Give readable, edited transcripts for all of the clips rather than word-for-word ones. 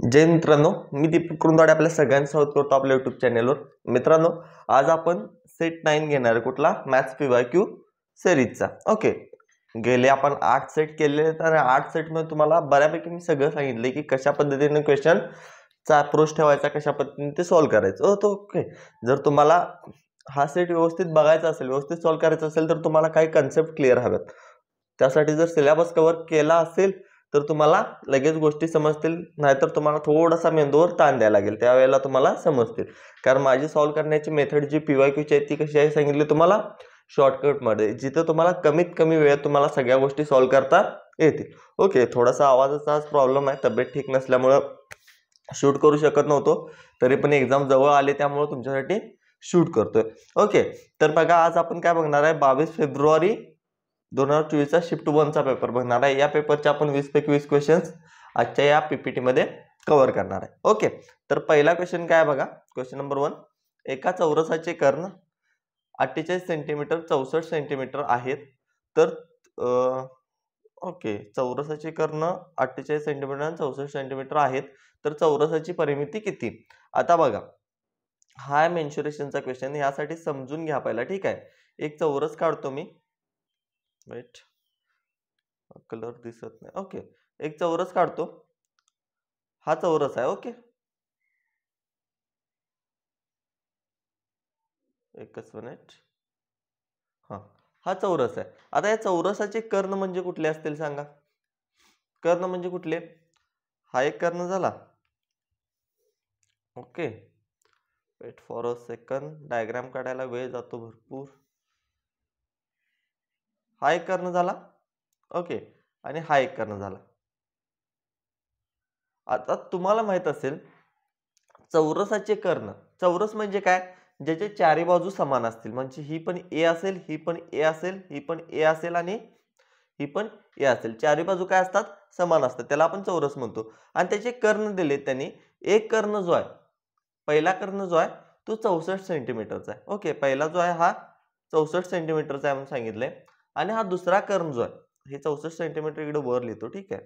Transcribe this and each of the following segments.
जय मित्रांनो, मी दीपक कुरुंदवाडे आपल्या सगळ्यांचं स्वागत करतो आपल्या युट्यूब चॅनलवर. मित्रांनो, आज आपण सेट 9 घेणार आहे. कुठला? Maths PYQ सिरीजचा. ओके, गेले आपण 8 सेट केले, तर 8 सेट मध्ये तुम्हाला बऱ्यापैकी मी सगळं सांगितलं की कशा पद्धतीने क्वेश्चन चा अप्रोच ठेवायचा, कशा पद्धतीने ते सॉल्व्ह करायचं. तो ओके, जर तुम्हाला हा सेट व्यवस्थित बघायचा असेल, व्यवस्थित सॉल्व्ह करायचा असेल, तर तुम्हाला काही कन्सेप्ट क्लिअर हवेत. त्यासाठी जर सिलेबस कव्हर केला असेल तर तुम्हाला लगेच गोष्टी समजतील, नाहीतर तुम्हाला थोडासा मेंदूवर ताण द्यायला लागेल, त्यावेळेला तुम्हाला समजतील. कारण माझी सॉल्व्ह करण्याची मेथड जी PYQची आहे ती कशी आहे सांगितली तुम्हाला, शॉर्टकटमध्ये, जिथे तुम्हाला कमीत कमी वेळेत तुम्हाला सगळ्या गोष्टी सॉल्व्ह करता येतील. ओके, थोडासा आवाजाचा प्रॉब्लेम आहे, तब्येत ठीक नसल्यामुळे शूट करू शकत नव्हतो, तरी पण एक्झाम जवळ आले त्यामुळे तुमच्यासाठी शूट करतोय. ओके, तर बघा आज आपण काय बघणार आहे, 22 फेब्रुवारी 2024चा शिफ्ट 1चा पेपर बघणार आहे. या पेपरचे आपण 20 पैकी 20 क्वेश्चन्स आजच्या या PPT मध्ये कव्हर करणार आहे. ओके, तर पहिला क्वेश्चन काय बघा, क्वेश्चन नंबर 1. एका चौरसाचे कर्ण 48 सेंटीमीटर 64 सेंटीमीटर आहेत, तर ओके, चौरसाचे कर्ण 48 सेंटीमीटर आणि 64 सेंटीमीटर आहेत, तर चौरसाची परिमिती किती? आता बघा, हा मेन्शुरेशनचा क्वेश्चन, यासाठी समजून घ्या पहिला. ठीक आहे, एक चौरस काढतो मी. वेट, कलर दिसत नाही. ओके, एक चौरस काढतो. हा चौरस आहे. ओके, एकच मिनिट. हा चौरस आहे. आता या चौरसाचे कर्ण म्हणजे कुठले असतील सांगा? कर्ण म्हणजे कुठले? हा एक कर्ण झाला. Okay, wait for a second, diagram काढायला वेळ जातो भरपूर. हा एक कर्ण झाला. ओके, आणि हा एक कर्ण झाला. आता तुम्हाला माहित असेल चौरसाचे कर्ण, चौरस म्हणजे काय, ज्याचे चारी बाजू समान असतील, म्हणजे ही पण A असेल, ही पण A असेल, ही पण A असेल आणि ही पण A असेल. चारी बाजू काय असतात? समान असतात, त्याला आपण चौरस म्हणतो. आणि त्याचे कर्ण दिले त्यांनी. एक कर्ण जो आहे, पहिला कर्ण जो आहे तो 64 सेंटीमीटरचा आहे. ओके, पहिला जो आहे हा 64 सेंटीमीटरचा आहे म्हणून सांगितलंय. आणि हा दुसरा कर्ण जो आहे, हे 64 सेंटीमीटर इकडे वर लिहितो. ठीक आहे,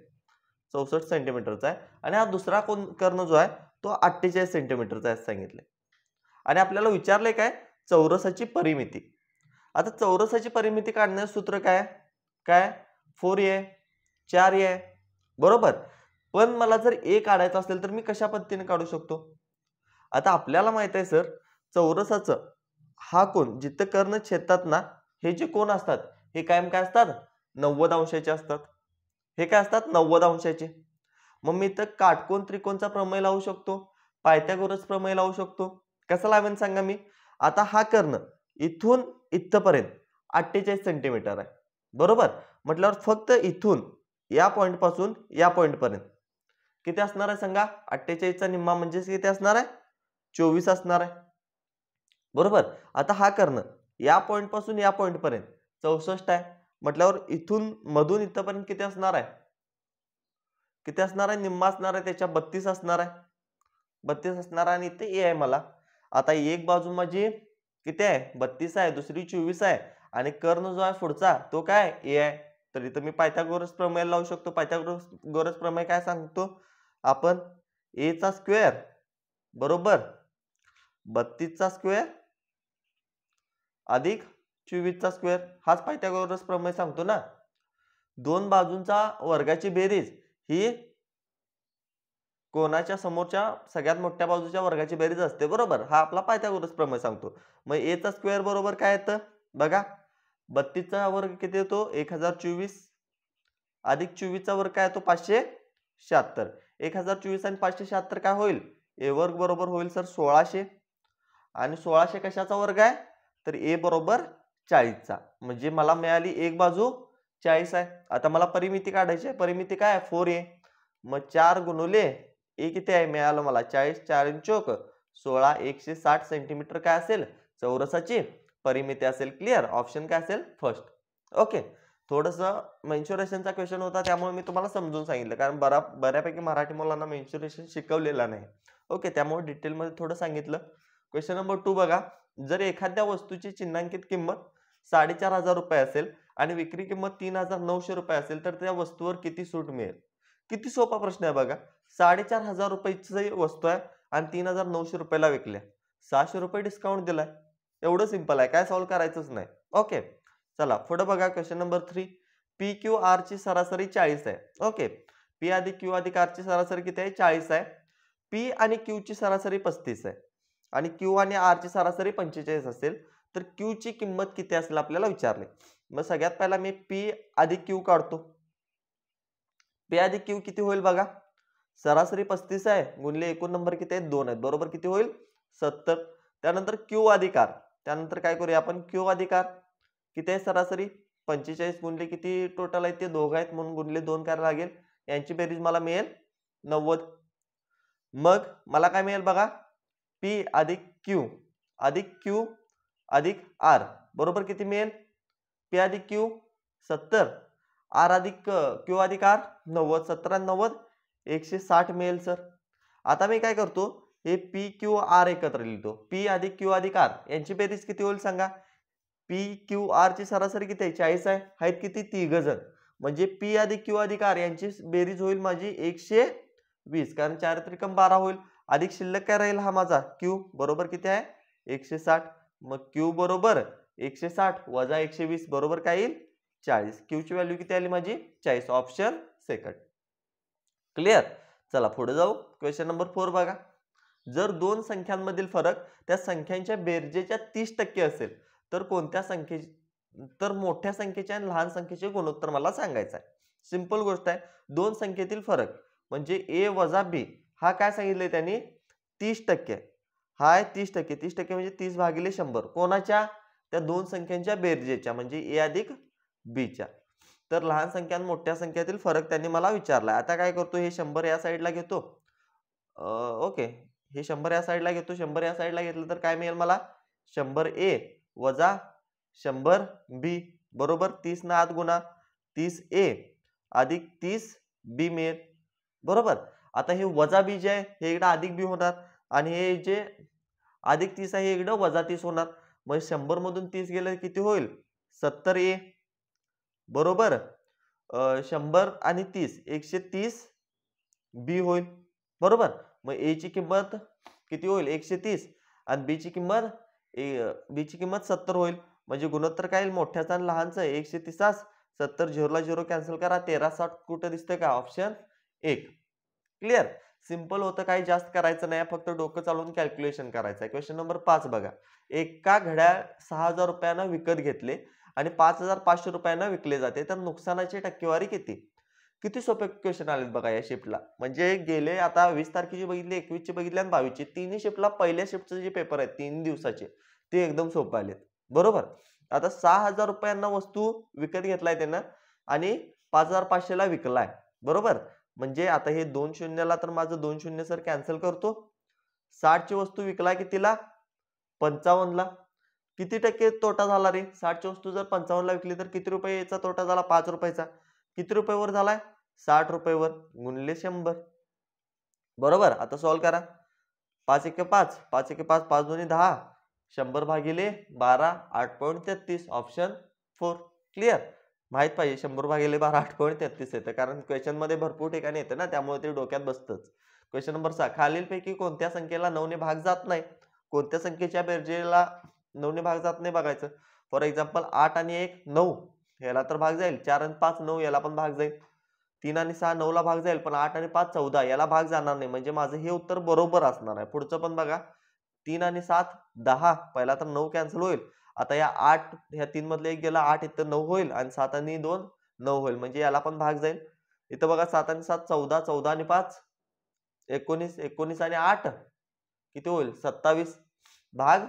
64 सेंटीमीटरचा आहे. आणि हा दुसरा कर्ण जो आहे तो 48 सेंटीमीटरचा आहे सांगितले. आणि आपल्याला विचारले काय, चौरसाची परिमिती. आता चौरसाची परिमिती काढण्याचं सूत्र काय? काय? 4A 4A, बरोबर. पण मला जर A काढायचा असेल तर मी कशा पद्धतीने काढू शकतो? आता आपल्याला माहित आहे सर, चौरसाचं हा कोण, जिथे कर्ण छेदतात ना, हे जे कोण असतात हे कायम काय असतात? 90 अंशाचे असतात. हे काय असतात? 90 अंशाचे. मग मी तर काटकोन त्रिकोणचा प्रमेय लावू शकतो, पायथागोरस प्रमेय लावू शकतो. कसं लावेन सांगा मी? आता हा कर्ण इथून इथपर्यंत 48 सेंटीमीटर आहे, बरोबर. म्हटल्यावर फक्त इथून या पॉइंट पासून या पॉइंट पर्यंत किती असणार आहे सांगा? 48 चा निम्मा म्हणजे किती असणार आहे? 24 असणार आहे, बरोबर. आता हा कर्ण या पॉइंट पासून या पॉइंट पर्यंत 64 आहे, म्हटल्यावर इथून मधून इथपर्यंत किती असणार आहे? किती असणार आहे? निम्मा असणार आहे, त्याच्या 32 असणार आहे. 32 असणार आणि इथे A आहे मला. आता एक बाजू माझी किती आहे? 32 आहे, दुसरी 24 आहे, आणि कर्ण जो आहे पुढचा तो काय? A आहे. तर इथं मी पायथागोरस प्रमेय लावू शकतो. पायथागोरस प्रमेय काय सांगतो आपण? A चा स्क्वेअर बरोबर 32 चा स्क्वेअर अधिक 24 चा स्क्वेअर, हाच पायथागोरस प्रमेय सांगतो ना. दोन बाजूंचा वर्गाची बेरीज ही कोणाच्या समोरच्या सगळ्यात मोठ्या बाजूच्या वर्गाची बेरीज असते, बरोबर. हा आपला पायथागोरस प्रमेय सांगतो. मग A चा स्क्वेअर बरोबर काय येतं बघा, 32 चा वर्ग किती येतो? 1024 अधिक 24 चा वर्ग काय येतो? 576. 1024 आणि 576 काय होईल? A वर्ग बरोबर होईल सर 1600. आणि 1600 कशाचा वर्ग आहे? तर A बरोबर 40 चा. म्हणजे मला मिळाली एक बाजू 40 आहे. आता मला परिमिती काढायची आहे. परिमिती काय आहे? 4A. मग 4 गुणुले A किती आहे? मिळालं मला 40. 4 चोक 16, 160 सेंटीमीटर काय असेल? चौरसाची परिमिती असेल. क्लिअर? ऑप्शन काय असेल? फर्स्ट. ओके, थोडंसं मेन्शुरेशनचा क्वेश्चन होता त्यामुळे मी तुम्हाला समजून सांगितलं, कारण बऱ्यापैकी मराठी मुलांना मेन्शुरेशन शिकवलेला नाही. ओके, त्यामुळे डिटेलमध्ये थोडं सांगितलं. क्वेश्चन नंबर 2 बघा, जर एखाद्या वस्तूची चिन्हांकित किंमत 4500 रुपये असेल आणि विक्री किंमत 3900 रुपये असेल, तर त्या वस्तूवर किती सूट मिळेल? किती सोपा प्रश्न आहे बघा. 4,500 रुपयाची वस्तू आहे आणि 3,900 रुपयाला विकल्या, 600 रुपये डिस्काउंट दिलाय. एवढं सिंपल आहे, काय सॉल्व्ह करायचंच नाही. ओके, चला पुढे बघा. Question number 3. P Q R ची सरासरी 40 आहे. ओके, पी अधिक क्यू अधिक आर ची सरासरी किती आहे? 40 आहे. पी आणि क्यू ची सरासरी 35 आहे आणि क्यू आणि आर ची सरासरी 45 असेल तर क्यू ची किंमत किती असेल आपल्याला विचारले. मग सगळ्यात पहिला मी पी अधिक क्यू काढतो. पी अधिक क्यू किती होईल बघा. सरासरी 35 आहे गुणिले एकूण नंबर किती आहेत? 2 आहेत. बरोबर किती होईल? 70. त्यानंतर क्यू अधिक आर, त्यानंतर काय करूया आपण? क्यू अधिक आर किती आहे सरासरी? 45 गुणिले किती टोटल आहेत? ते दोघं आहेत म्हणून गुणिले 2 करायला लागेल. यांची बेरीज मला मिळेल 90. मग मला काय मिळेल बघा. पी अधिक क्यू अधिक आर बरोबर किती मिळेल? पी अधिक क्यू 70, आर अधिक क्यू अधिक आर 90. 70 आणि 90 160 मिळेल सर. आता मी काय करतो, हे पी क्यू आर एकत्र लिहितो. पी अधिक क्यू अधिक आर यांची बेरीज किती होईल सांगा. पी क्यू आर ची सरासरी किती आहे? 40 आहे. आहेत किती? 3 जण. म्हणजे पी अधिक क्यू अधिक आर यांची बेरीज होईल माझी 120, कारण 4 त्रिकम 12 होईल. अधिक शिल्लक काय राहील हा माझा क्यू, बरोबर किती आहे? 160. मग क्यू बरोबर 160 वजा 120 बरोबर काय येईल? 40. क्यू ची व्हॅल्यू किती आली माझी? 40. Option second. क्लिअर. चला पुढे जाऊ. क्वेश्चन नंबर 4 बघा. जर दोन संख्यांमधील फरक त्या संख्यांच्या बेरजेच्या 30% असेल तर कोणत्या तर मोठ्या संख्येच्या आणि लहान संख्येचे गुणोत्तर मला सांगायचं आहे. सिंपल गोष्ट आहे. दोन संख्येतील फरक म्हणजे ए वजा बी हा काय सांगितलंय त्यांनी? 30%. हा आहे 30%. 30% म्हणजे 30 भागिले 100. कोणाच्या? त्या दोन संख्यांच्या बेरजेच्या म्हणजे ए अधिक बीच्या. तर लहान संख्या आणि मोठ्या संख्यातील फरक त्यांनी मला विचारलाय. आता काय करतो, हे 100 या साईडला घेतो. ओके, हे 100 या साईडला घेतो. 100 या साईडला घेतलं तर काय मिळेल मला? 100 ए वजा 100 बी बरोबर 30 ना आत गुणा 30 ए अधिक 30 बी मिळेल. बरोबर. आता हे वजा बी जे आहे हे इकडे अधिक बी होणार आणि हे जे अधिक 30 आहे हे इकडे वजा 30 होणार. मग 100 मधून 30 गेले किती होईल? 70 ए बरोबर 100 आणि 30 130 बी होईल. बरोबर. मग ए ची किंमत किती होईल? 130 आणि बी ची किंमत 70 होईल. म्हणजे गुणोत्तर काय येईल? मोठ्याचा आणि लहानचा 130 70 झिरोला 0 कॅन्सल करा. 1360 कुठं दिसतंय का? ऑप्शन 1. क्लिअर. सिंपल होतं, काही जास्त करायचं नाही, फक्त डोकं चालवून कॅल्क्युलेशन करायचं आहे. क्वेश्चन नंबर 5 बघा. एका घड्याळ 6000 रुपयांना विकत घेतले आणि 5500 रुपयांना विकले जाते तर नुकसानाची टक्केवारी किती? किती सोपे क्वेश्चन आलेत बघा या शिफ्टला. म्हणजे गेले आता 20 तारखेची बघितली, 21 ची बघितली आणि 22 ची. तिन्ही शिफ्टला पहिल्या शिफ्टचे जे पेपर आहेत 3 दिवसाचे ते एकदम सोपे आलेत. बरोबर. आता 6000 रुपयांना वस्तू विकत घेतलाय त्यानं आणि 5500 ला विकलाय. बरोबर. म्हणजे आता हे 2 शून्यला तर माझं 2 शून्य सर कॅन्सल करतो. 60 ची वस्तू विकलाय कितीला? 55 ला. किती टक्के तोटा झाला रे? 60 ची वस्तू जर 55 ला विकली तर किती रुपयाचा तोटा झाला? 5 रुपयाचा. किती रुपयावर झालाय? 60 रुपयावर गुणिले 100. बरोबर. आता सॉल्व्ह करा. 5 एके 5 5 एके 5 5 दोन्ही 10 100 भागिले 12 8.33. ऑप्शन 4. क्लिअर. माहित पाहिजे 100 भागिले 12 8.33 येतं, कारण क्वेश्चन मध्ये भरपूर ठिकाणी येतं ना, त्यामुळे ते डोक्यात बसतंच. Question number 6. खालीलपैकी कोणत्या संख्येला 9 ने भाग जात नाही? कोणत्या संख्येच्या बेरजेला 9 ने भाग जात नाही बघायचं. फॉर एक्झाम्पल 8 आणि 1 9 याला तर भाग जाईल. 4 आणि 5 9 याला पण भाग जाईल. 3 आणि 6 9 ला भाग जाईल, पण 8 आणि 5 14 याला भाग जाणार नाही. म्हणजे माझं हे उत्तर बरोबर असणार आहे. पुढचं पण बघा. 3 आणि 7 10 पहिला तर 9 कॅन्सल होईल. आता या 8 ह्या 3 मधले एक गेला 8 इथं 9 होईल आणि 7 आणि 2 9 होईल, म्हणजे याला पण भाग जाईल. इथं बघा 7 आणि 7 14 14 आणि 5 19 19 आणि 8 किती होईल? 27 भाग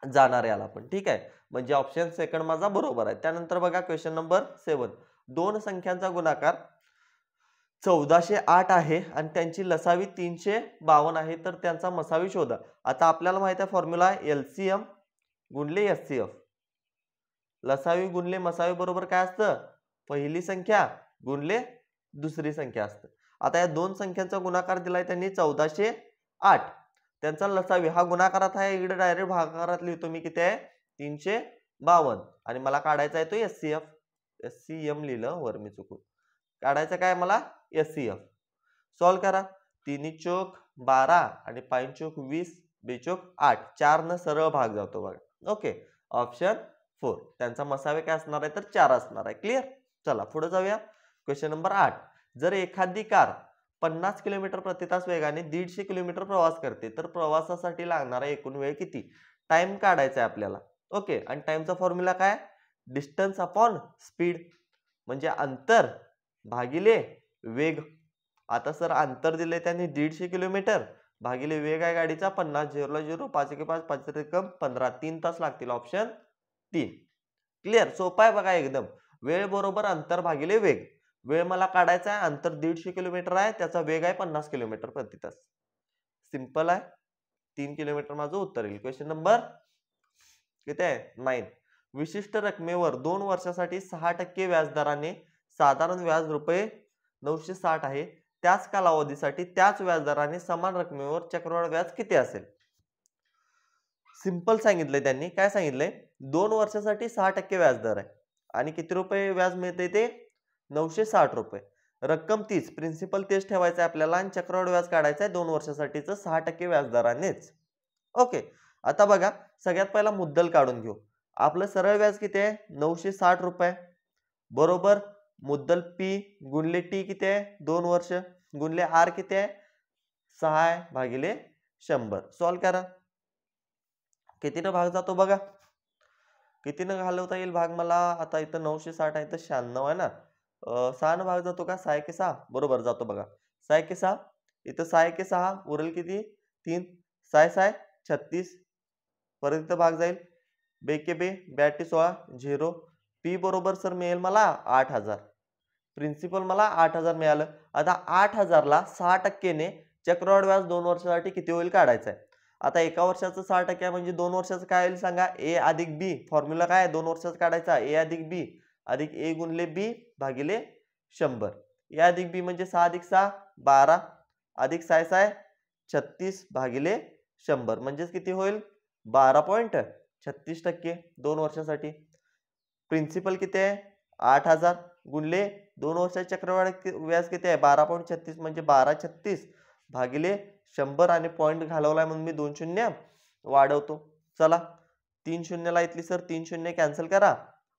जाणार याला पण. ठीक आहे. म्हणजे ऑप्शन सेकंड माझा बरोबर आहे. त्यानंतर बघा क्वेश्चन नंबर 7. दोन संख्यांचा गुणाकार 1408 आहे आणि त्यांची लसावी 352 आहे तर त्यांचा मसावी शोधा. आता आपल्याला माहित आहे फॉर्म्युला LCM गुणिले SCF. लसावी गुणिले मसावी बरोबर काय असतं? पहिली संख्या गुणिले दुसरी संख्या असतं. आता या दोन संख्यांचा गुणाकार दिलाय त्यांनी 1408. त्यांचा लसावी हा गुणाकारात आहे, इकडे डायरेक्ट भागाकारात लिहितो मी. किती आहे? 352 आणि मला काढायचा आहे तो SCF. SCM लिहिलं वर मी चुकून. काढायचं काय मला? SCF. सॉल्व करा. 3 चोक 12 आणि 5 चोक 20, 2 चोक 8. 4 न सरळ भाग जातो बघा. Okay, option 4. त्यांचा मसावे काय असणार आहे तर 4 असणार आहे. क्लिअर. चला पुढे जाऊया. Question number 8. जर एखादी कार 50 किलोमीटर प्रति तास वेगाने 150 किलोमीटर प्रवास करते तर प्रवासासाठी लागणारा एकूण वेळ किती? टाइम काढायचा आहे आपल्याला. ओके, आणि टाइमचा फॉर्म्युला काय? डिस्टन्स अपॉन स्पीड, म्हणजे अंतर भागिले वेग. आता सर अंतर दिले त्यांनी 150 किलोमीटर भागिले वेग आहे गाडीचा 50. 0 0, 5 1 5, 5 1 15. 3 तास लागतील. ऑप्शन 3. क्लिअर. सोपा आहे बघा एकदम. वेळ बरोबर अंतर भागिले वेग. वेळ मला काढायचा आहे, अंतर 150 किलोमीटर आहे, त्याचा वेग आहे 50 किलोमीटर प्रति तास. सिंपल आहे. 3 किलोमीटर माझं उत्तर येईल. क्वेश्चन नंबर किती आहे? 9. विशिष्ट रकमेवर 2 वर्षासाठी 6% व्याजदराने साधारण व्याज रुपये 960 आहे. त्याच कालावधीसाठी त्याच व्याजदराने समान रकमेवर चक्रवाढ व्याज किती असेल? सिंपल सांगितलंय त्यांनी. काय सांगितलंय? 2 वर्षासाठी 6% व्याजदर आहे आणि किती रुपये व्याज मिळते ते? 960 रुपये. रक्कम 30, प्रिन्सिपल तेच ठेवायचं आहे आपल्याला आणि चक्रवाढ व्याज काढायचं आहे 2 वर्षासाठीचं 6% व्याजदरानेच. ओके, आता बघा सगळ्यात पहिला मुद्दल काढून घेऊ. आपलं सरळ व्याज किती आहे? 960 रुपये बरोबर मुद्दल पी गुणले टी किती आहे? 2 वर्ष गुणले आर किती आहे? 6 भागिले 100. सॉल्व करा. कितीनं भाग जातो बघा. कितीनं घालवता येईल भाग मला? आता इथं 960 आहे, इथं 96 आहे ना. 6 न भाग जातो का? 6 एके 6 बरोबर जातो बघा. 6 एके 6, इथं 6 एके 6 उरेल किती? 3. 6 6 36. परत इथं भाग जाईल. 2 एके 2, 2 8 16 0. पी बरोबर सर मिळेल मला 8000. प्रिन्सिपल मला 8000 मिळालं. आता 8000 ला 6% ने चक्रवाढ व्याज 2 वर्षासाठी किती होईल काढायचं आहे. आता एका वर्षाचं 6% आहे म्हणजे 2 वर्षाचं काय होईल सांगा? ए अधिक बी. फॉर्म्युला काय आहे? 2 वर्षाचा काढायचा. ए अधिक बी अधिक ए गुणले बी भागिले 100. ए अधिक बी म्हणजे 6 अधिक 6 12 अधिक 6 6 36 भागिले 100 म्हणजेच किती होईल? 12.36% 2 वर्षासाठी. प्रिन्सिपल किती आहे? 8000 गुणले 2 वर्षाचे चक्रवाढ व्याज किती आहे? 12.36 म्हणजे 12.36 भागिले 100 आणि पॉइंट घालवलाय म्हणून मी 2 शून्य वाढवतो. चला 3 शून्यला इथली सर 3 शून्य कॅन्सल करा.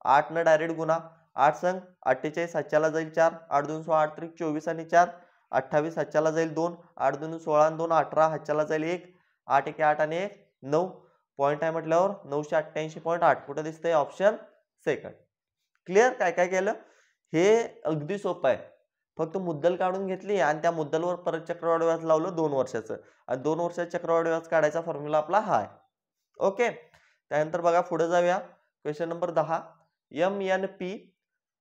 8 न डायरेक्ट गुणा. 8 संग 48 हातच्याला जाईल 4. 8 2 16 8 3 24 आणि 4 28 हातच्याला जाईल 2. 8 2 16 आणि 2 18 हातच्याला जाईल 1. 8 1 8 आणि 1 9. पॉइंट आहे म्हटल्यावर 988.8 कुठे दिसतंय? Option second. क्लिअर. काय काय केलं? हे अगदी सोपं आहे. फक्त मुद्दल काढून घेतली आणि त्या मुद्दलवर परत चक्रवाढ व्याज लावलं 2 वर्षाचं आणि 2 वर्षाचं चक्रवाढ व्याज काढायचा फॉर्म्युला आपला हा आहे. ओके, त्यानंतर बघा पुढे जाऊया. Question number 10. M N P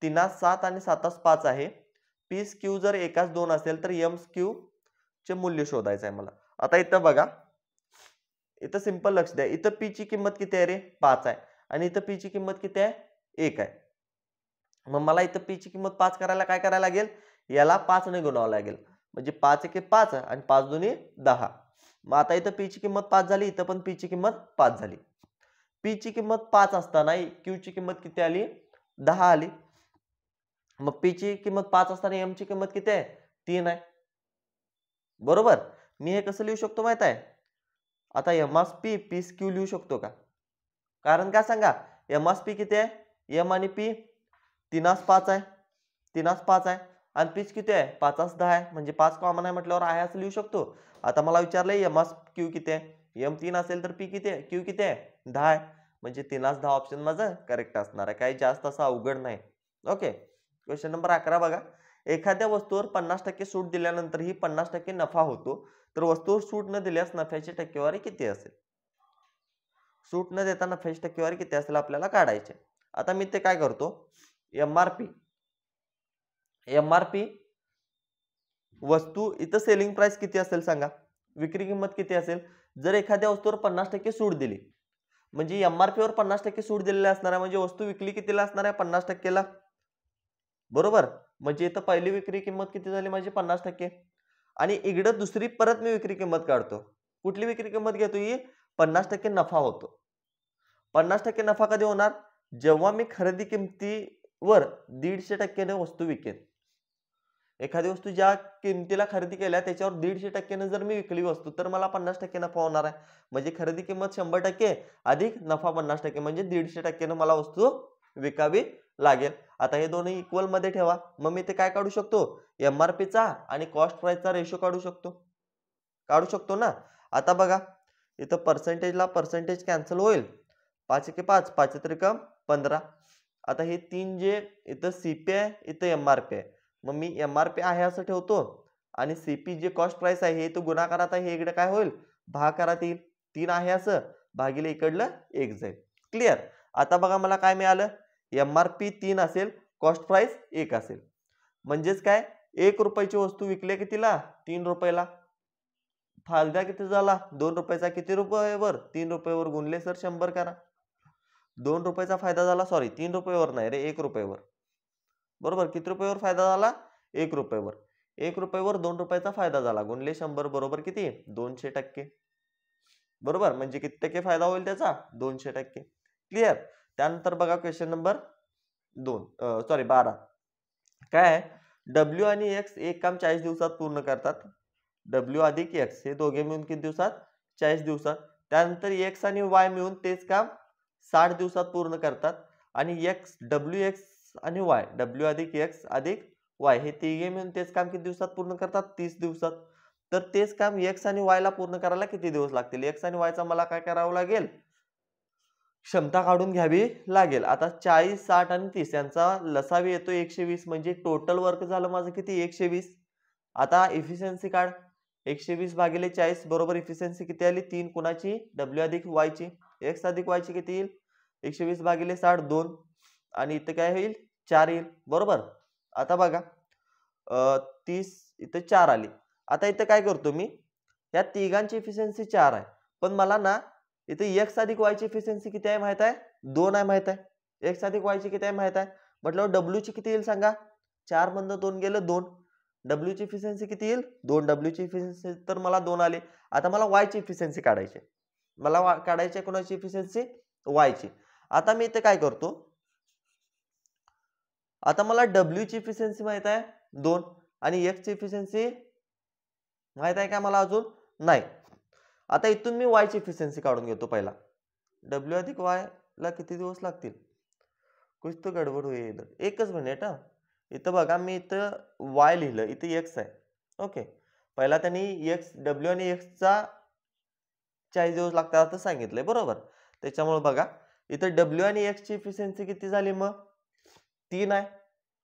3 7 आणि 7 5 आहे. पी क्यू जर एकाच 2 असेल तर एम क्यू चे मूल्य शोधायचं आहे मला. आता इथं बघा, इथं सिंपल लक्ष द्या. इथं पी ची किंमत किती आहे रे? 5 आहे आणि इथं पी ची किंमत किती आहे? 1 आहे. मग मला इथं पी ची किंमत 5 करायला काय करायला लागेल? याला 5 ने गुणावं लागेल. म्हणजे 5 एके 5 आणि 5 दुनी 10. मग आता इथं पी ची किंमत 5 झाली, इथं पण पी ची किंमत 5 झाली. पी ची किंमत 5 असताना क्यू ची किंमत किती आली? 10 आली. मग पी ची किंमत 5 असताना एम ची किंमत किती आहे? 3 आहे. बरोबर. मी हे कसं लिहू शकतो माहित आहे? आता एमास पी पीस क्यू लिहू शकतो का? कारण काय सांगा? एमास पी किती आहे? एम आणि पी 3 5 आहे. 3 5 आहे आणि पीच किती आहे? 5 10 आहे. म्हणजे 5 कॉमन आहे म्हटल्यावर आहे असं लिहू शकतो. आता मला विचारलंय एमास क्यू किती आहे? एम 3 असेल तर पी किती आहे? क्यू किती आहे? 10 आहे. म्हणजे 3 10 ऑप्शन माझं करेक्ट असणार आहे. काही जास्त असं अवघड नाही. ओके, क्वेश्चन नंबर 11 बघा. एखाद्या वस्तूवर 50% सूट दिल्यानंतरही 50% नफा होतो तर वस्तूवर सूट न दिल्यास नफ्याची टक्केवारी किती असेल? सूट न देता नफ्याची टक्केवारी किती असेल आपल्याला काढायचे. आता मी ते काय करतो? एमआरपी वस्तू इथं सेलिंग प्राइस किती असेल सांगा? विक्री किंमत किती असेल? जर एखाद्या वस्तूवर 50% सूट दिली म्हणजे एमआरपी वर 50% सूट दिलेली असणार आहे म्हणजे वस्तू विकली कितीला असणार आहे? 50% ला. बरोबर. म्हणजे इथं पहिली विक्री किंमत किती झाली माझी? 50%. आणि इकडं दुसरी परत मी विक्री किंमत काढतो. कुठली विक्री किंमत घेतो? ही 50% नफा होतो. 50% नफा कधी होणार? जेव्हा मी खरेदी किमतीवर 150% ने वस्तू विकेन. एखादी वस्तू ज्या किमतीला खरेदी केल्या त्याच्यावर 150% जर मी विकली वस्तू तर मला 50% नफा होणार आहे. म्हणजे खरेदी किंमत 100% अधिक नफा 50% म्हणजे 150% मला वस्तू विकावी लागेल. आता हे दोन्ही इक्वल मध्ये ठेवा. मग मी ते काय काढू शकतो? एम-आर-पीचा आणि कॉस्ट प्राइसचा रेशो काढू शकतो. काढू शकतो ना? आता बघा इथं पर्सेंटेजला पर्सेंटेज कॅन्सल होईल. 5 एके 5, 5 त्रिकम 15. आता हे 3 जे इथं सीपी आहे, इथं एम-आर-पी आहे. मग मी एम-आर-पी आहे असं ठेवतो आणि सीपी जे कॉस्ट प्राइस आहे हे तो गुणाकारात आहे, हे इकडे काय होईल? भागाकारात येईल. 3 आहे असं भागिले इकडलं 1 जाईल. क्लिअर? आता बघा मला काय मिळालं? एम-आर-पी 3 असेल, कॉस्ट प्राइस 1 असेल. म्हणजेच काय? 1 रुपयाची वस्तू विकली कितीला? 3 रुपयाला. फायदा किती झाला? 2 रुपयाचा. किती रुपयावर? 3 रुपयावर. गुणले सर 100 करा. 2 रुपयाचा फायदा झाला. सॉरी 3 रुपयावर नाही रे, 1 रुपयावर. बरोबर. किती रुपयावर फायदा झाला? 1 रुपयावर. 1 रुपयावर 2 रुपयाचा फायदा झाला. गुणले 100 बरोबर किती? 200%. बरोबर. म्हणजे किती टक्के फायदा होईल त्याचा? 200%. क्लिअर? त्यानंतर बघा क्वेश्चन नंबर 12. काय आहे? डब्ल्यू आणि एक्स एक काम 40 दिवसात पूर्ण करतात. डब्ल्यू अधिक एक्स हे दोघे मिळून किती दिवसात? 40 दिवसात. त्यानंतर एक्स आणि वाय मिळून तेच काम 60 दिवसात पूर्ण करतात. आणि डब्ल्यू एक्स आणि वाय, डब्ल्यू अधिक एक्स अधिक वाय हे तिघे मिळून तेच काम किती दिवसात पूर्ण करतात? 30 दिवसात. तर तेच काम एक्स आणि वाय ला पूर्ण करायला किती दिवस लागतील? एक्स आणि वायचा मला काय करावं लागेल? क्षमता काढून घ्यावी लागेल. आता 40, 60 आणि 30 यांचा लसावी येतो 120 म्हणजे टोटल वर्क झालं माझं किती? 120. आता इफिशियन्सी काढ. 120 भागिले 40 बरोबर इफिशियन्सी किती आली? 3 कुणाची? डब्ल्यू अधिक वायची. एक्स अधिक वायची किती येईल? 120 भागिले 60 2 आणि इथे काय होईल? 4 येईल. बरोबर. आता बघा 30 इथे 4 आली. आता इथे काय करतो मी? या तिघांची इफिशियन्सी 4 आहे. पण मला ना इथे एक्स अधिक वायची इफिशियन्सी किती आहे माहित आहे? 2 आहे माहित आहे. एक्स अधिक वायची किती आहे माहित आहे? म्हटल्यावर डब्ल्यू ची किती येईल सांगा? 4 मधनं 2 गेलं 2. डब्ल्यू ची इफिशियन्सी किती येईल? 2. डब्ल्यू ची इफिशियन्सी तर मला 2 आले. आता मला वाय ची इफिशियन्सी काढायची. मला काढायची आहे कोणाची इफिशियन्सी? वाय ची. आता मी इथे काय करतो? आता मला डब्ल्यू ची इफिशियन्सी माहित आहे 2 आणि एक्स ची इफिशियन्सी माहित आहे का मला अजून? नाही. आता इथून मी वाय ची इफिशियन्सी काढून घेतो पहिला. डब्ल्यू अधिक वाय ला किती दिवस लागतील? कुछ तो गडबड हुई इधर. एकच मिनिट हा. इथं बघा मी इथं वाय लिहिलं, इथं एक्स आहे. ओके. पहिला त्यांनी एक्स डब्ल्यू आणि एक्सचा 40 दिवस लागतात असं सांगितलंय. बरोबर. त्याच्यामुळे बघा इथं डब्ल्यू आणि एक्स ची इफिशियन्सी किती झाली मग? 3 आहे.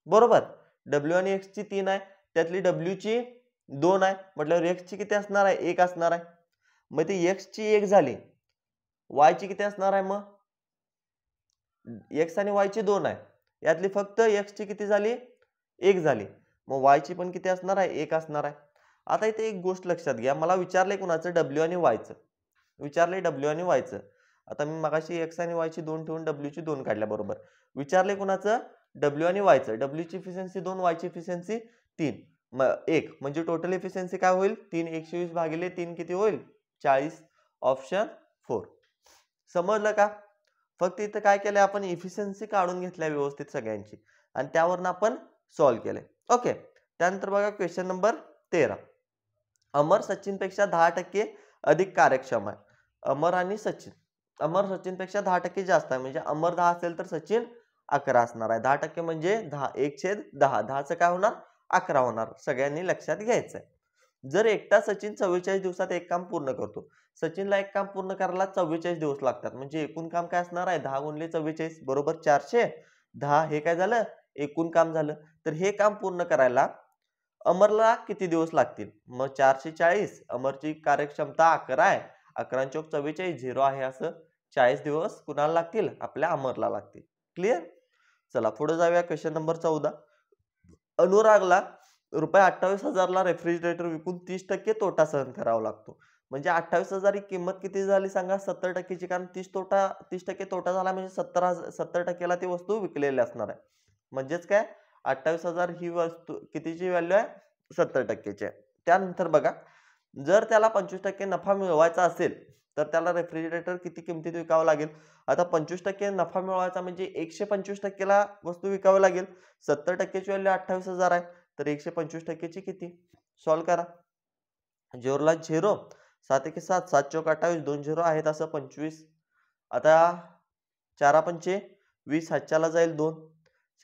बरोबर. डब्ल्यू आणि एक्स ची 3 आहे. त्यातली डब्ल्यू ची 2 आहे. म्हटल्यावर एक्स ची किती असणार आहे? 1 असणार आहे. मग ती एक्स ची 1 झाली. वाय ची किती असणार आहे मग? एक्स आणि वाय ची 2 आहे. यातली फक्त एक्स ची किती झाली? 1 झाली. मग वाय ची पण किती असणार आहे? 1 असणार आहे. आता इथे एक गोष्ट लक्षात घ्या. मला विचारलंय कुणाचं? डब्ल्यू आणि वायचं. विचारलंय डब्ल्यू आणि वायचं. आता मी मगाशी एक्स आणि वाय ची 2 ठेवून डब्ल्यू ची 2 काढल्या बरोबर. विचारलंय कुणाचं? डब्ल्यू आणि वायचं. डब्ल्यू ची इफिशियन्सी 2, वाय ची इफिशियन्सी 3. 1 म्हणजे टोटल इफिशियन्सी काय होईल? 3 120 भागिले 3 किती होईल? 40. ऑप्शन 4. समजलं का? फक्त इथं काय केलंय आपण? इफिशियन्सी काढून घेतल्या व्यवस्थित सगळ्यांची आणि त्यावरून आपण सॉल्व्ह केलंय. ओके. त्यानंतर बघा क्वेश्चन नंबर 13. अमर सचिनपेक्षा 10% अधिक कार्यक्षम आहे. अमर आणि सचिन. अमर सचिनपेक्षा 10% जास्त आहे. म्हणजे अमर 10 असेल तर सचिन 11 असणार आहे. 10% म्हणजे 10 1/10. 10चं काय होणार? 11 होणार. सगळ्यांनी लक्षात घ्यायचंय. जर एकटा सचिन 44 दिवसात एक काम पूर्ण करतो. सचिनला एक काम पूर्ण करायला 44 दिवस लागतात. म्हणजे एकूण काम काय असणार आहे? 10 गुणिले 44 बरोबर 400. 10 हे काय झालं? एकूण काम झालं. तर हे काम पूर्ण करायला अमरला किती दिवस लागतील? मग 440. अमरची कार्यक्षमता 11 आहे. 11 चोक 44 0 आहे असं 40 दिवस कुणाला लागतील? आपल्या अमरला लागतील. क्लिअर? चला पुढे जाऊया. Question number 14. अनुरागला रुपये 28,000 ला रेफ्रिजरेटर विकून 30% तोटा सहन करावा लागतो. म्हणजे 28,000 ही किंमत किती झाली सांगा? 70% ची. कारण 30% तोटा झाला म्हणजे 70% ला ती वस्तू विकलेली असणार आहे. म्हणजेच काय? 28,000 ही वस्तू कितीची व्हॅल्यू आहे? 70% ची आहे. त्यानंतर बघा जर त्याला 25% नफा मिळवायचा असेल तर त्याला रेफ्रिजरेटर किती किमतीत विकावं लागेल? आता 25% नफा मिळवायचा म्हणजे 125% ला वस्तू विकावी लागेल. 70% ची व्हॅल्यू 28,000 आहे. तर 125% किती? सॉल्व करा. 0ला 0, 7 एके 7, 7 चौक 28, 2 0 आहेत असं 25. आता 4 पंचे 20, हातच्याला जाईल 2,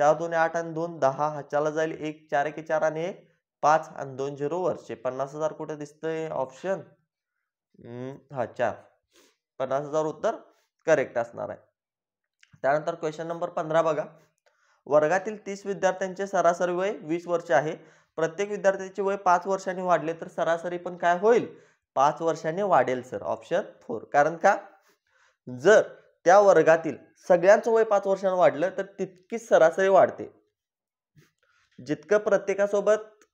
4 2 8 आणि 2 10, हातच्याला जाईल 1, 4 एके 4 आणि 1 5 आणि 2 0 वरचे 50,000 कुठे दिसतंय? ऑप्शन 4. 50,000 उत्तर करेक्ट असणार आहे. त्यानंतर क्वेश्चन नंबर 15 बघा. वर्गातील 30 विद्यार्थ्यांचे सरासरी वय 20 वर्ष आहे. प्रत्येक विद्यार्थ्याचे वय 5 वर्षांनी वाढले तर सरासरी पण काय होईल? 5 वर्षांनी वाढेल सर. ऑप्शन 4. कारण का? जर त्या वर्गातील सगळ्यांचं वय 5 वर्षांनी वाढलं तर तितकीच सरासरी वाढते. जितकं प्रत्येकासोबत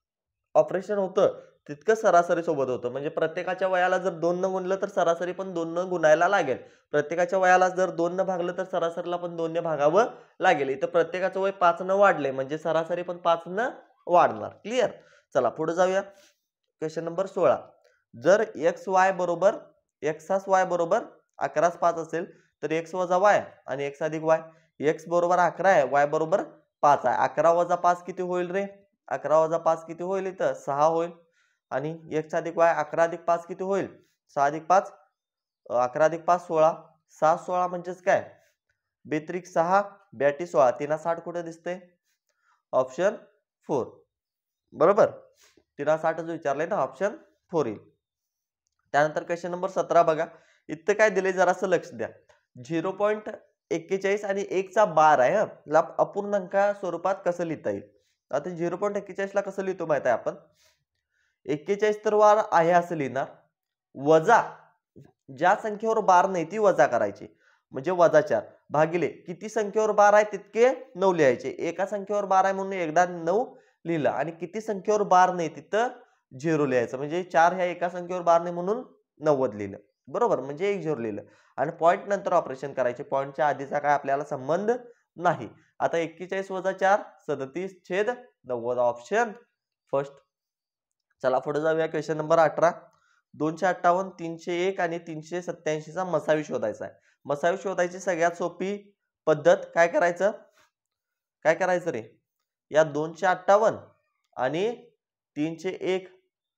ऑपरेशन होतं तितकं सरासरी सोबत होतं. म्हणजे प्रत्येकाच्या वयाला जर 2 न गुणलं तर सरासरी पण 2 न गुणायला लागेल. प्रत्येकाच्या वयाला जर 2 न भागलं तर सरासरीला पण 2 ने भागावं लागेल. इथं प्रत्येकाचं वय 5 न वाढले म्हणजे सरासरी पण 5 न वाढणार. क्लिअर? चला पुढे जाऊया. Question number 16. जर xy बरोबर y बरोबर 11 5 असेल तर x वजा y आणि x अधिक y. x बरोबर 11 आहे, y बरोबर 5 आहे. 11 वजा 5 किती होईल रे? 11 वजा 5 किती होईल? इथं 6 होईल. आणि x अधिक y 11 अधिक 5 किती होईल? 6 अधिक 5 11 अधिक 5 16. 6 16 म्हणजेच काय? बेत्रिक 6 ब्याटी 16 3 60 कुठे दिसते? ऑप्शन 4. बरोबर? 3 60च विचारलंय ना, ऑप्शन 4 येईल. त्यानंतर क्वेश्चन नंबर 17 बघा. इथं काय दिले जरासं लक्ष द्या. 0.41 आणि 1 चा बार आहे. ला अपूर्णांका स्वरूपात कसं लिहिता येईल? आता 0.41 ला कसं लिहितो माहित आहे आपण? 41 तर वार आहे असं लिहिणार. वजा ज्या संख्येवर बार नाही ती वजा करायची. म्हणजे वजा 4 भागिले किती संख्येवर बार आहे तितके 9 लिहायचे. एका संख्येवर बार आहे म्हणून एकदा 9 लिहिलं आणि किती संख्येवर बार नाही तिथं 0 लिहायचं. म्हणजे 4 ह्या एका संख्येवर बार नाही म्हणून 90 लिहिलं. बरोबर? म्हणजे 1 0 लिहिलं आणि पॉइंट नंतर ऑपरेशन करायचे. पॉइंटच्या आधीचा काय आपल्याला संबंध नाही. आता 41 वजा 4 37/90 ऑप्शन फर्स्ट. चला पुढे जाऊया. Question number 18. 258, 301 आणि 387 चा मसावी शोधायचा आहे. मसावी शोधायची सगळ्यात सोपी पद्धत काय करायचं? काय करायचं रे? या 258 आणि 301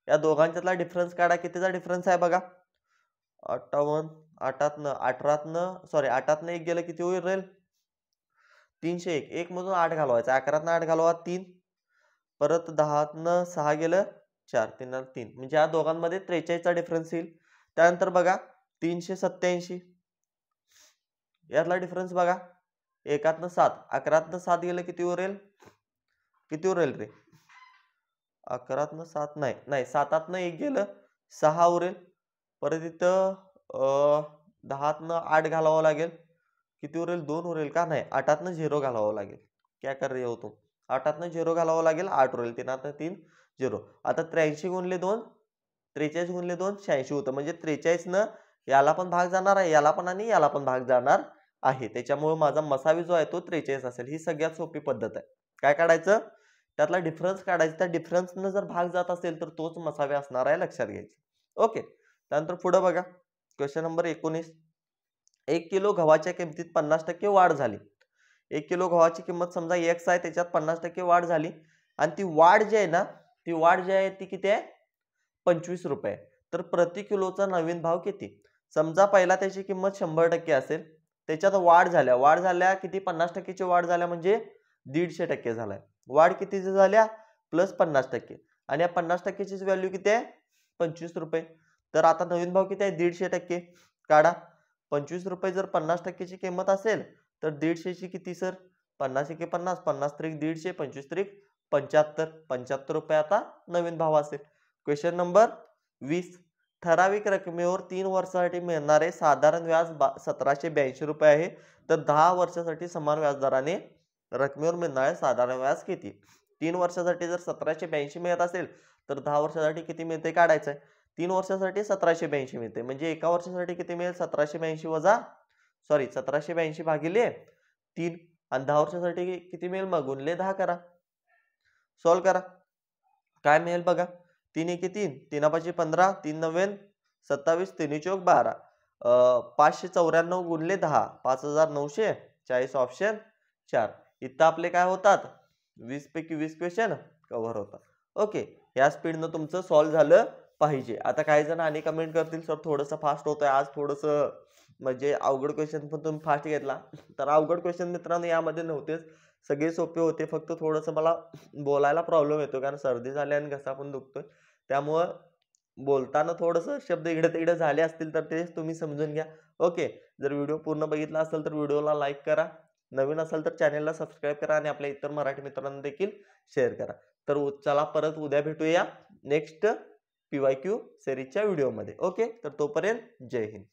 या दोघांच्यातला डिफरन्स काढा. कितीचा डिफरन्स आहे बघा? 58 8तनं 8तनं 1 गेलं किती होईल रे? 301. 1 मधून 8 घालवायचा. 11तनं 8 घालवा 3. परत 10तनं 6 गेलं 4 3 3. म्हणजे या दोघांमध्ये 43 चा डिफरन्स येईल. त्यानंतर बघा 387 यातला डिफरन्स बघा. 1तनं 7 11तनं 7 गेलं किती उरेल? किती उरेल रे? 11तनं 7 नाही 7तनं 1 गेलं 6 उरेल. परत इथं 10तनं 8 घालावं लागेल. किती उरेल? 2 उरेल का? नाही 8तनं 0 घालावं लागेल. क्या कर रहे हो तुम? 8तनं 0 घालावं लागेल 8 उरेल. 3तनं 3 0. आता 83 गुणले 2 43 गुणले 2 86 होतं. म्हणजे 43 न याला पण भाग जाणार आहे, याला पण आणि याला पण भाग जाणार आहे. त्याच्यामुळे माझा मसावी जो आहे तो 43 असेल. ही सगळ्यात सोपी पद्धत आहे. काय काढायचं? त्यातला डिफरन्स काढायचा. त्या डिफरन्सनं जर भाग जात असेल तर तोच मसावी असणार आहे, लक्षात घ्यायचं. ओके. त्यानंतर पुढे बघा. Question number 19. 1 किलो गव्हाच्या किमतीत 50% वाढ झाली. 1 किलो गव्हाची किंमत समजा x आहे, त्याच्यात 50% वाढ झाली आणि ती वाढ जी आहे ना, ती वाढ जी आहे ती किती आहे? 25 रुपये. तर प्रति किलोचा नवीन भाव किती? समजा पहिला त्याची किंमत 100% असेल. त्याच्यात वाढ झाल्या किती? 50% ची वाढ झाल्या म्हणजे 150% झालाय. वाढ किती झाल्या? प्लस 50% आणि या 50% ची व्हॅल्यू किती आहे? 25 रुपये. तर आता नवीन भाव किती आहे? 150% काढा. 25 रुपये जर 50% ची किंमत असेल तर 150 ची किती सर? 50 एके 50 50 त्रिक 150 25 त्रिक 75 75 रुपये आता नवीन भाव असेल. Question number 20. ठराविक रकमेवर 3 वर्षासाठी मिळणारे साधारण व्याज 1782 रुपये आहे. तर 10 वर्षासाठी समान व्याजदराने रकमेवर मिळणारे साधारण व्याज किती? 3 वर्षासाठी जर 1782 मिळत असेल तर 10 वर्षासाठी किती मिळते काढायचं आहे. 3 वर्षासाठी 1782 मिळते. म्हणजे एका वर्षासाठी किती मिळेल? 1782 भागिले 3 आणि 10 वर्षासाठी किती मिळेल? मग गुणले 10 करा. सॉल्व करा. काय मिळेल बघा? 3 एके 3 3 5 15 3 9 27 3 चौक 12 594 गुणले 10 5940 ऑप्शन 4. इथं आपले काय होतात? 20 पैकी 20 क्वेश्चन कव्हर होता. ओके, या स्पीडनं तुमचं सॉल्व्ह झालं पाहिजे. आता काही जण आणि कमेंट करतील सर थोडंसं फास्ट होतंय आज, थोडंसं म्हणजे अवघड क्वेश्चन पण तुम्ही फास्ट घेतला. तर अवघड क्वेश्चन मित्रांनो यामध्ये नव्हतेच, सगळे सोपे होते. फक्त थोडंसं मला बोलायला प्रॉब्लेम येतो कारण सर्दी झाली आणि घसा पण दुखतोय. त्यामुळं बोलताना थोडंसं शब्द इकडे-तिकडे झाले असतील तर ते तुम्ही समजून घ्या. ओके. जर व्हिडिओ पूर्ण बघितला असेल तर व्हिडिओला लाईक करा. नवीन असाल तर चॅनलला सबस्क्राईब करा आणि आपल्या इतर मराठी मित्रांना देखील शेअर करा. तर चला परत उद्या भेटूया नेक्स्ट पी-वाय-क्यू सीरीजच्या व्हिडिओमध्ये. ओके. तर तोपर्यंत जय हिंद.